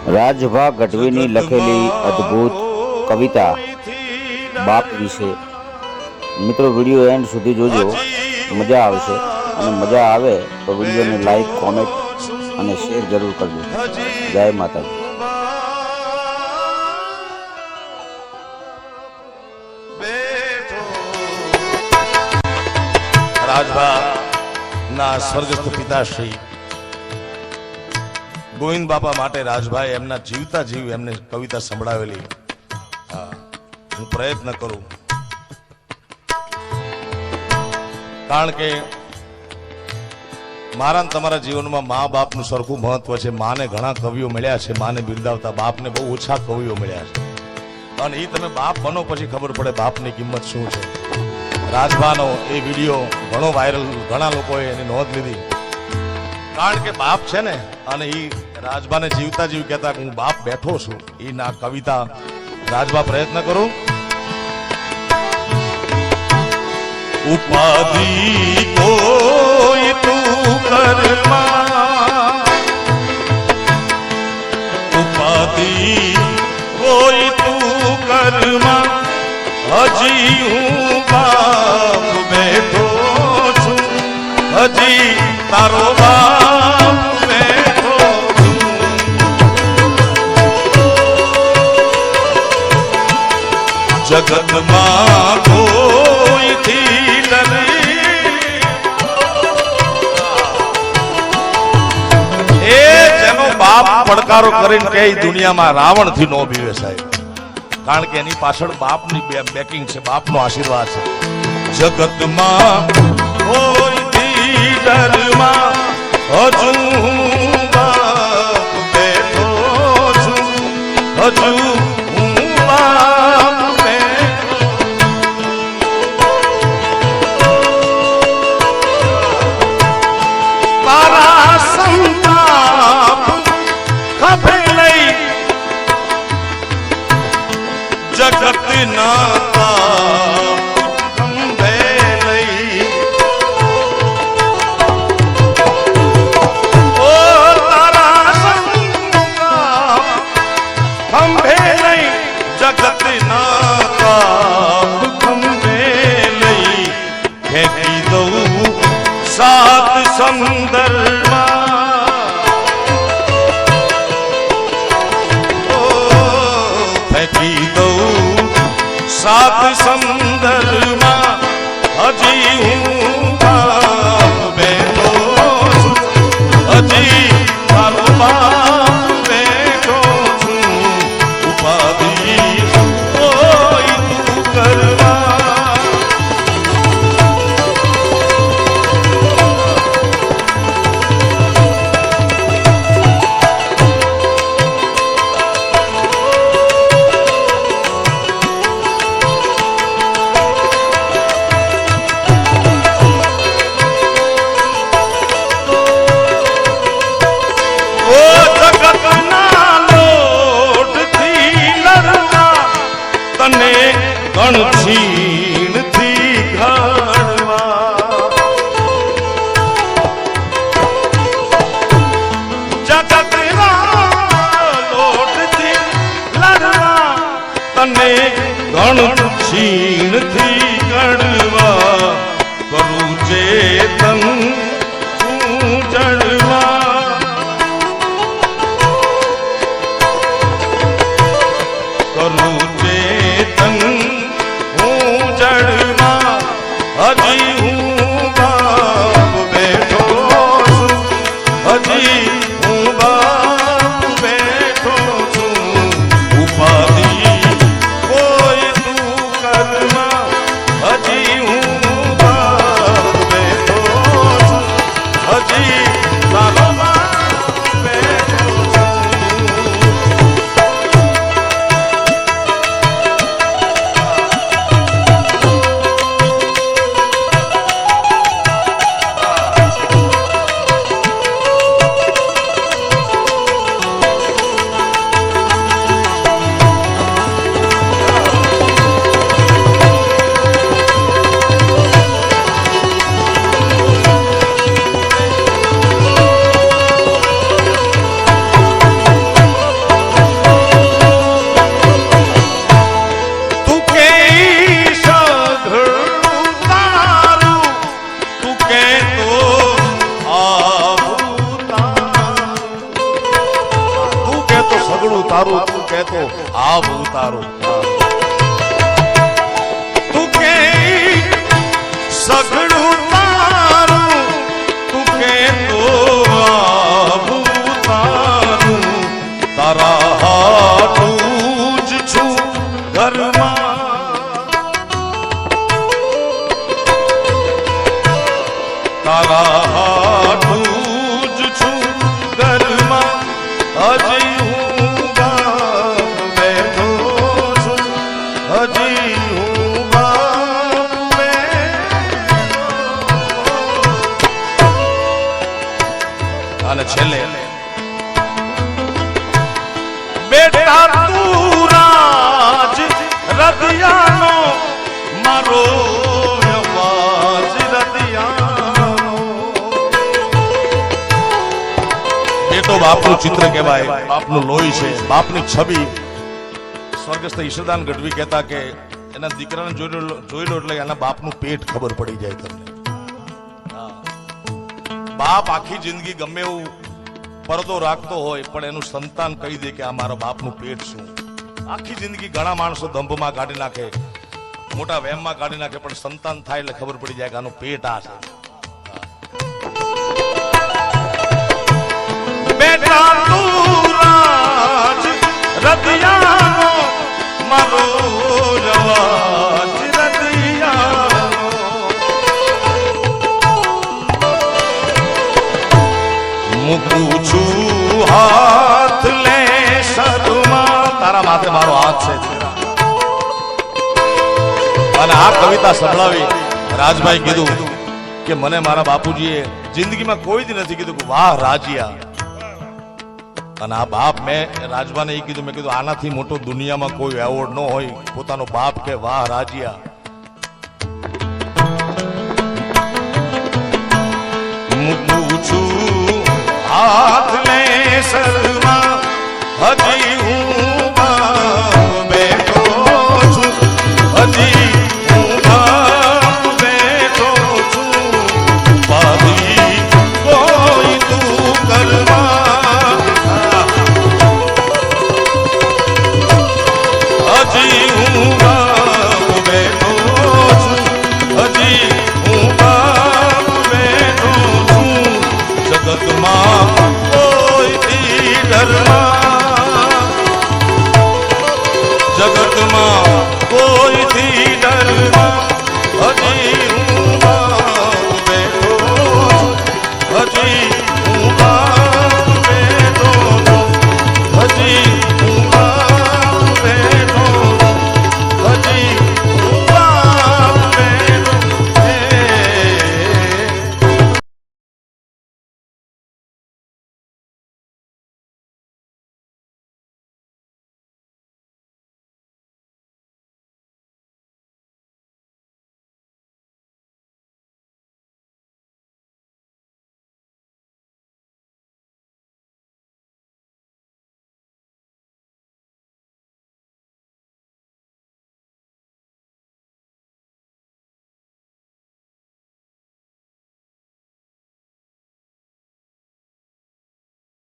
રાજભા ગઢવીની લખેલી અદ્ભુત કવિતા બાપ વિશે મિત્રો વિડીયો એન્ડ સુધી જોજો, મજા આવશે અને મજા આવે તો વિડીયોને લાઈક, કોમેન્ટ અને શેર જરૂર કરજો. જય માતાજી. રાજભા ના સ્વર્ગસ્થ પિતાશ્રી ગોવિંદ બાપા માટે રાજભાઈ એમના જીવતા જીવ એમને કવિતા સંભળાવેલી. હું પ્રયત્ન કરું, કારણ કે મારા તમારા જીવનમાં મા બાપનું સરખું મહત્વ છે. માને ઘણા કવિઓ મળ્યા છે, માને બિરદાવતા, બાપને બહુ ઓછા કવિઓ મળ્યા છે. અને એ તમે બાપ બનો પછી ખબર પડે બાપની કિંમત શું છે. રાજભાનો એ વિડીયો ઘણો વાયરલ, ઘણા લોકોએ એની નોંધ લીધી. કારણ કે બાપ છે ને, અને એ રાજભાને જીવતા જીવ કહેતા હું બાપ બેઠો છું. એ ના કવિતા રાજભા પ્રયત્ન કરું. ઉપાધિ કોઈ તું કરમાં, ઉપાધિ કોઈ તું કરમાં, હજી હું બાપ બેઠો છું, હજી તારો બાપ બેઠો છું. જગતમાં કોઈથી ડરી, એ જેનો બાપ પડકારો કરીને કે દુનિયામાં રાવણ થી નો બીવે સાહેબ. કારણ કે એની પાછળ બાપની બેકિંગ છે, બાપનો આશીર્વાદ છે. જગતમાં કોઈથી ડરમાં, હજુ બાપ બેઠો છું, હજુ હું બાપ બેઠો. તારા સંતાપ ખભે લઈ જગત ના ખંભે લઈ, ઓ તારા સંતાપ ખંભે લઈ જગત ના ખંભે લઈ, ફેંકી દઉં સાત સમંદરમાં, ફેંકી દઉં સાત સમંદરમાં, હજી હું બાપ બેઠો છું, હજી તારો બાપ બેઠો છું. ઉપાધિ કોઈ તું કરવા, તને ગણછીણથી ઘડવા, જગતના લોટથી લડવા, તને ગણછીણથી ઘડવા, કરું ચેતન તું જડવા, કરું ચેતન હું જડવા, હજી હું બાપ બેઠો છું, હજી હું બાપ બેઠો છું. ઉપાધિ કોઈ તું સગડું તારું તું કહેતો આવ ઉતારું તું કે સગડું તારું તું કહેતો આવ ઉતારું તારા હાટું જ છું ઘરમાં તારા હાટું જ છું ઘરમાં હજી હું બાપ બેઠો છું હજી હું બાપ બેઠો. અને છેલ્લે બેટા તું રાજ રદિયાનો મારો અવાજ રદિયાનો એ તો બાપનું ચિત્ર કહેવાય બાપનું લોહી છે બાપની છબી સ્વર્ગસ્થ ઈશ્વરદાન ગઢવી કહેતા કે એના દીકરાને જોઈ લો એટલે એના બાપનું પેટ ખબર પડી જાય તમને. બાપ આખી જિંદગી ગમે એવું પરદો રાખતો હોય પણ એનું સંતાન કહી દે કે આ મારા બાપનું પેટ શું. આખી જિંદગી ઘણા માણસો દંભમાં કાઢી નાખે મોટા વહેમમાં કાઢી નાખે પણ સંતાન થાય એટલે ખબર પડી જાય કે આનું પેટ આ છે. બેટા તું રાજ રદિયાનો મારો અવાજ રદિયાનો મૂકું છું હાથ લે શરૂમાં તારા માથે મારો હાથ છે. અને આ કવિતા સંભળાવી રાજભાઈ કીધું કે મને મારા બાપુજીએ જિંદગીમાં કોઈ દી નથી કીધું કે વાહ રાજિયા. અને આ બાપ મેં રાજભાને એ કીધું મેં કીધું આનાથી મોટો દુનિયામાં કોઈ એવોર્ડ ન હોય પોતાનો બાપ કે વાહ રાજિયા. મૂકું છું હાથ લે શરમાં હજી હું બાપ બેઠો છું હજી હું બાપ બેઠો છું પાછી કોઈ તું કરવા હજી હું બાપ બેઠો છું હજી હું બાપ બેઠો છું જગતમાં કોઈથી ડરમાં જગતમાં કોઈથી ડરમાં હજી હું